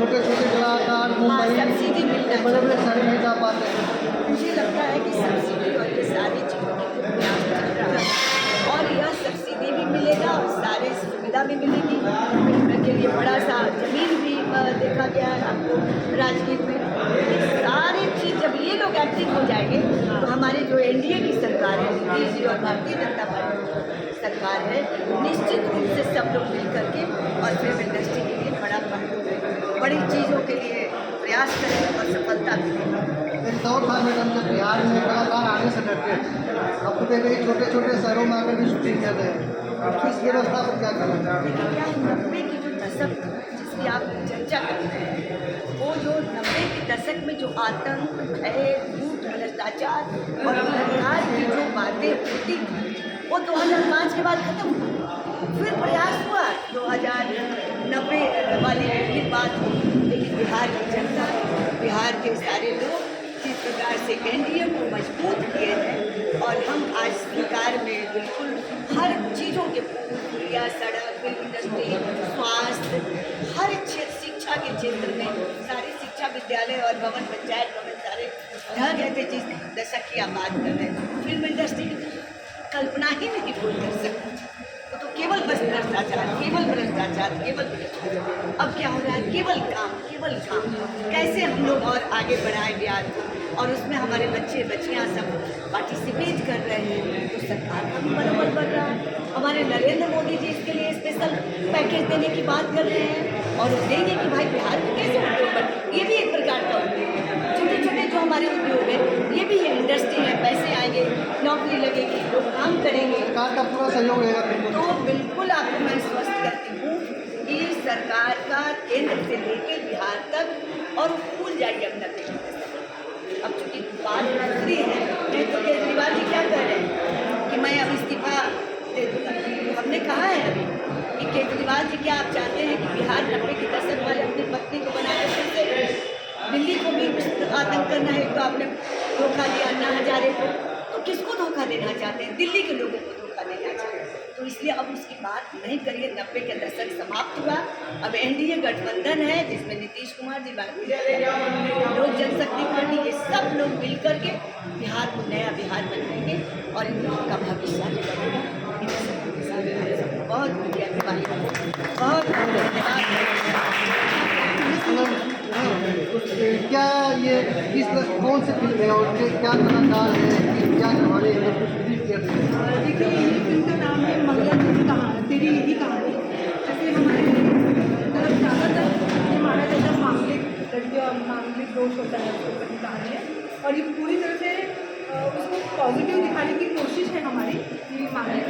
छोटे छोटे कलाकार सब्सिडी मिलना बड़े बड़े शहर नहीं जा पाते हैं। मुझे लगता है कि सब्सिडी और ये सारी चीज़ों की प्रयास चल रहा है और यह सब्सिडी भी मिलेगा और सारे सुविधा भी मिलेगी। फिल्म के लिए बड़ा सा जमीन भी देखा गया है आपको राजगीर में। ये सारी चीज़ जब ये लोग एक्टिव हो जाएंगे तो हमारी जो एनडीए की सरकार है, नीतीश जी और भारतीय जनता पार्टी सरकार है, निश्चित रूप से सब लोग मिल करके और फिल्म इंडस्ट्री के लिए बड़ी चीज़ों के लिए प्रयास करें और सफलता मिले। एक दौर था मैडम जब बिहार में कलाकार आने से डरते थे, अब तो देखते हैं छोटे छोटे शहरों में आकर भी शूटिंग कर रहे हैं। इस व्यवस्था पर क्या करना चाहते हैं? क्या 90 की जो दशक थी जिसकी आप चर्चा करते हैं, वो जो 90 के दशक में जो आतंक, भय, झूठ, भ्रष्टाचार और बलात्कार की जो बातें होती थी वो 2005 के बाद खत्म हुई। फिर प्रयास हुआ 2090 वाली फिर बात हुई, लेकिन बिहार की जनता, बिहार के सारे लोग जिस प्रकार से एनडीए को मजबूत किए हैं और हम आज सरकार में बिल्कुल हर चीज़ों के पुलिया, सड़क, फिल्म इंडस्ट्री, स्वास्थ्य, हर क्षेत्र, शिक्षा के क्षेत्र में सारे शिक्षा विद्यालय और भवन, पंचायत भवन सारे ढह गए थे जिस दशक की आप बात कर रहे हैं। फिल्म इंडस्ट्री की कल्पना ही नहीं कोई कर सकता, वो तो केवल बस भ्रष्टाचार, केवल भ्रष्टाचार, केवल भ्रष्टाचार। अब क्या हो रहा है? केवल काम, केवल काम। कैसे हम लोग और आगे बढ़ाएं बिहार को, और उसमें हमारे बच्चे बच्चियां सब पार्टिसिपेट कर रहे हैं तो सरकार का भी मनोबल बढ़ रहा है। हमारे नरेंद्र मोदी जी इसके लिए स्पेशल पैकेज देने की बात कर रहे हैं और देंगे कि भाई बिहार में कैसे उद्योग बढ़े। ये भी एक प्रकार का उद्योग है। छोटे छोटे जो हमारे उद्योग है ये भी इंडस्ट्री है, पैसे आएंगे, नौकरी लगेगी, लोग काम करेंगे। सरकार का पूरा सहयोग रहेगा तो बिल्कुल आपको मैं स्वस्थ करती हूँ कि सरकार का केंद्र से लेकर बिहार तक और भूल जाइए अपना देश। अब चूँकि बात दूसरी है, तो केजरीवाल जी क्या कह रहे हैं कि मैं अब इस्तीफा दे दूँगा। तो हमने कहा है अभी कि केजरीवाल जी क्या आप चाहते हैं कि बिहार 90 के दशक वाले अपनी पत्नी को बनाकर फिर से दिल्ली को भी आतंक करना है? तो आपने धोखा दिया अन्ना हजारे को, तो किसको धोखा देना चाहते हैं? दिल्ली के लोगों को धोखा देना चाहते हैं। तो इसलिए अब उसकी बात नहीं करिए। 90 के दशक समाप्त हुआ, अब एनडीए गठबंधन है जिसमें नीतीश कुमार जी, लोक जनशक्ति पार्टी, ये सब लोग मिल करके बिहार को नया बिहार बनाएंगे और इन लोगों का भविष्य बनेगा। बहुत बहुत क्या ये किस कौन सी फिल्म है और क्या कलाकार है, क्या कहानी है, कुछ ब्रीफ कर दीजिए। देखिए ये फिल्म का नाम है मंगला तेरी यही कहानी। जैसे हमारे तरफ ज़्यादातर ये माना जाता है मांगलिक दोष होता है, उसके ऊपर की कहानी है और ये पूरी तरह से उसको पॉजिटिव दिखाने की कोशिश है हमारी कि मांगलिक